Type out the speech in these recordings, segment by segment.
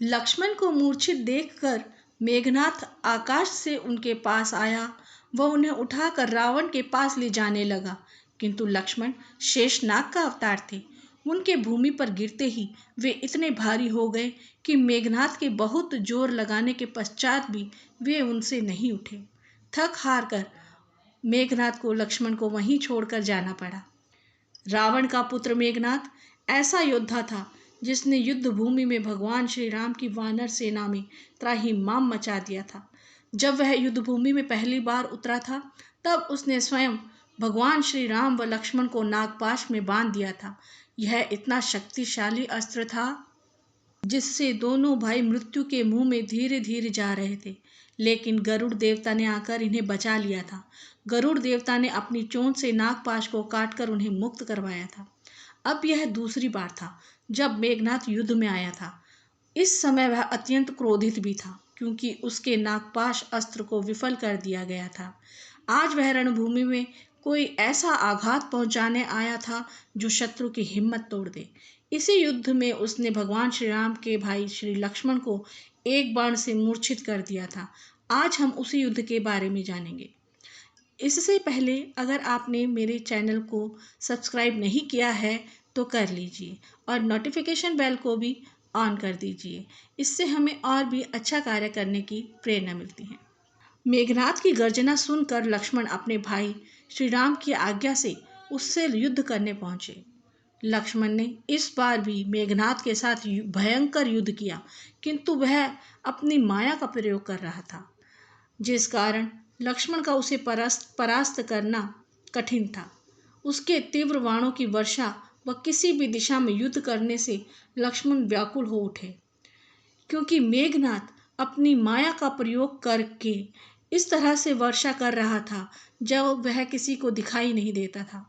लक्ष्मण को मूर्छित देखकर मेघनाथ आकाश से उनके पास आया। वह उन्हें उठाकर रावण के पास ले जाने लगा, किंतु लक्ष्मण शेषनाग का अवतार थे। उनके भूमि पर गिरते ही वे इतने भारी हो गए कि मेघनाथ के बहुत जोर लगाने के पश्चात भी वे उनसे नहीं उठे। थक हार कर मेघनाथ को लक्ष्मण को वहीं छोड़कर जाना पड़ा। रावण का पुत्र मेघनाथ ऐसा योद्धा था जिसने युद्ध भूमि में भगवान श्री राम की वानर सेना में त्राहिमाम मचा दिया था। जब वह युद्ध भूमि में पहली बार उतरा था, तब उसने स्वयं भगवान श्री राम व लक्ष्मण को नागपाश में बांध दिया था। यह इतना शक्तिशाली अस्त्र था जिससे दोनों भाई मृत्यु के मुंह में धीरे धीरे जा रहे थे, लेकिन गरुड़ देवता ने आकर इन्हें बचा लिया था। गरुड़ देवता ने अपनी चोंच से नागपाश को काटकर उन्हें मुक्त करवाया था। अब यह दूसरी बार था जब मेघनाथ युद्ध में आया था। इस समय वह अत्यंत क्रोधित भी था, क्योंकि उसके नागपाश अस्त्र को विफल कर दिया गया था। आज वह रणभूमि में कोई ऐसा आघात पहुंचाने आया था जो शत्रु की हिम्मत तोड़ दे। इसी युद्ध में उसने भगवान श्री राम के भाई श्री लक्ष्मण को एक बाण से मूर्छित कर दिया था। आज हम उसी युद्ध के बारे में जानेंगे। इससे पहले अगर आपने मेरे चैनल को सब्सक्राइब नहीं किया है तो कर लीजिए और नोटिफिकेशन बेल को भी ऑन कर दीजिए। इससे हमें और भी अच्छा कार्य करने की प्रेरणा मिलती है। मेघनाथ की गर्जना सुनकर लक्ष्मण अपने भाई श्री राम की आज्ञा से उससे युद्ध करने पहुंचे। लक्ष्मण ने इस बार भी मेघनाथ के साथ भयंकर युद्ध किया, किंतु वह अपनी माया का प्रयोग कर रहा था, जिस कारण लक्ष्मण का उसे परास्त करना कठिन था। उसके तीव्र बाणों की वर्षा व किसी भी दिशा में युद्ध करने से लक्ष्मण व्याकुल हो उठे, क्योंकि मेघनाथ अपनी माया का प्रयोग करके इस तरह से वर्षा कर रहा था जब वह किसी को दिखाई नहीं देता था।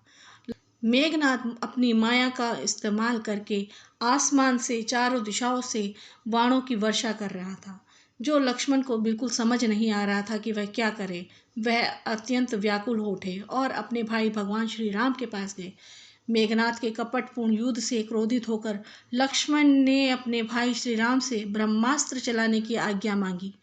मेघनाथ अपनी माया का इस्तेमाल करके आसमान से चारों दिशाओं से बाणों की वर्षा कर रहा था, जो लक्ष्मण को बिल्कुल समझ नहीं आ रहा था कि वह क्या करे। वह अत्यंत व्याकुल हो उठे और अपने भाई भगवान श्री राम के पास गए। मेघनाथ के कपटपूर्ण युद्ध से क्रोधित होकर लक्ष्मण ने अपने भाई श्री राम से ब्रह्मास्त्र चलाने की आज्ञा मांगी।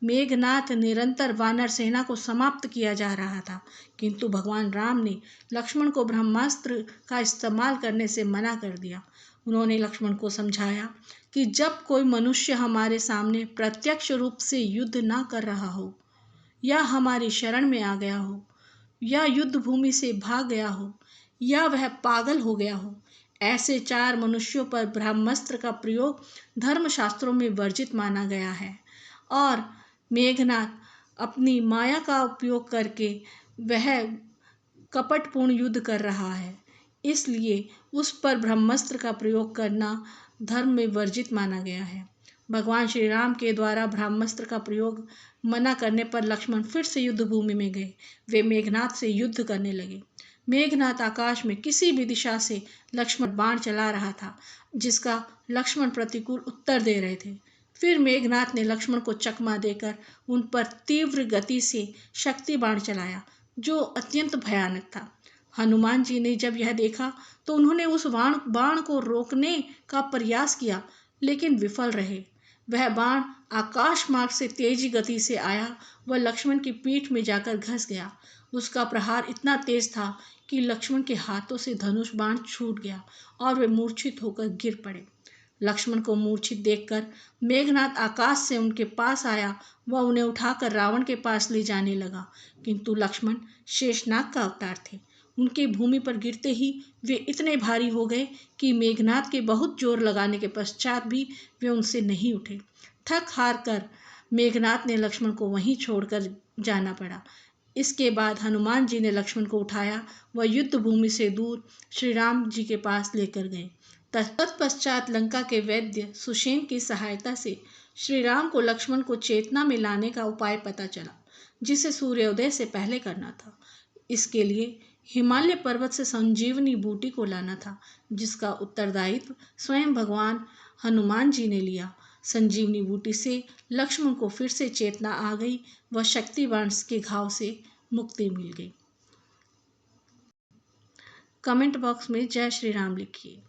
मेघनाथ निरंतर वानर सेना को समाप्त किया जा रहा था, किंतु भगवान राम ने लक्ष्मण को ब्रह्मास्त्र का इस्तेमाल करने से मना कर दिया। उन्होंने लक्ष्मण को समझाया कि जब कोई मनुष्य हमारे सामने प्रत्यक्ष रूप से युद्ध ना कर रहा हो, या हमारी शरण में आ गया हो, या युद्ध भूमि से भाग गया हो, या वह पागल हो गया हो, ऐसे 4 मनुष्यों पर ब्रह्मास्त्र का प्रयोग धर्मशास्त्रों में वर्जित माना गया है। और मेघनाथ अपनी माया का उपयोग करके वह कपटपूर्ण युद्ध कर रहा है, इसलिए उस पर ब्रह्मास्त्र का प्रयोग करना धर्म में वर्जित माना गया है। भगवान श्री राम के द्वारा ब्रह्मास्त्र का प्रयोग मना करने पर लक्ष्मण फिर से युद्ध भूमि में गए। वे मेघनाथ से युद्ध करने लगे। मेघनाथ आकाश में किसी भी दिशा से लक्ष्मण बाण चला रहा था, जिसका लक्ष्मण प्रतिकूल उत्तर दे रहे थे। फिर मेघनाथ ने लक्ष्मण को चकमा देकर उन पर तीव्र गति से शक्ति बाण चलाया, जो अत्यंत भयानक था। हनुमान जी ने जब यह देखा तो उन्होंने उस बाण को रोकने का प्रयास किया, लेकिन विफल रहे। वह बाण आकाश मार्ग से तेजी गति से आया व लक्ष्मण की पीठ में जाकर घस गया। उसका प्रहार इतना तेज था कि लक्ष्मण के हाथों से धनुष बाण छूट गया और वे मूर्छित होकर गिर पड़े। लक्ष्मण को मूर्छित देखकर मेघनाथ आकाश से उनके पास आया व उन्हें उठाकर रावण के पास ले जाने लगा, किंतु लक्ष्मण शेषनाग का अवतार थे। उनके भूमि पर गिरते ही वे इतने भारी हो गए कि मेघनाथ के बहुत जोर लगाने के पश्चात भी वे उनसे नहीं उठे। थक हार कर मेघनाथ ने लक्ष्मण को वहीं छोड़कर जाना पड़ा। इसके बाद हनुमान जी ने लक्ष्मण को उठाया व युद्ध भूमि से दूर श्री राम जी के पास लेकर गए। तत्पश्चात लंका के वैद्य सुषेण की सहायता से श्री राम को लक्ष्मण को चेतना में लाने का उपाय पता चला, जिसे सूर्योदय से पहले करना था। इसके लिए हिमालय पर्वत से संजीवनी बूटी को लाना था, जिसका उत्तरदायित्व स्वयं भगवान हनुमान जी ने लिया। संजीवनी बूटी से लक्ष्मण को फिर से चेतना आ गई व शक्ति बाण के घाव से मुक्ति मिल गई। कमेंट बॉक्स में जय श्री राम लिखिए।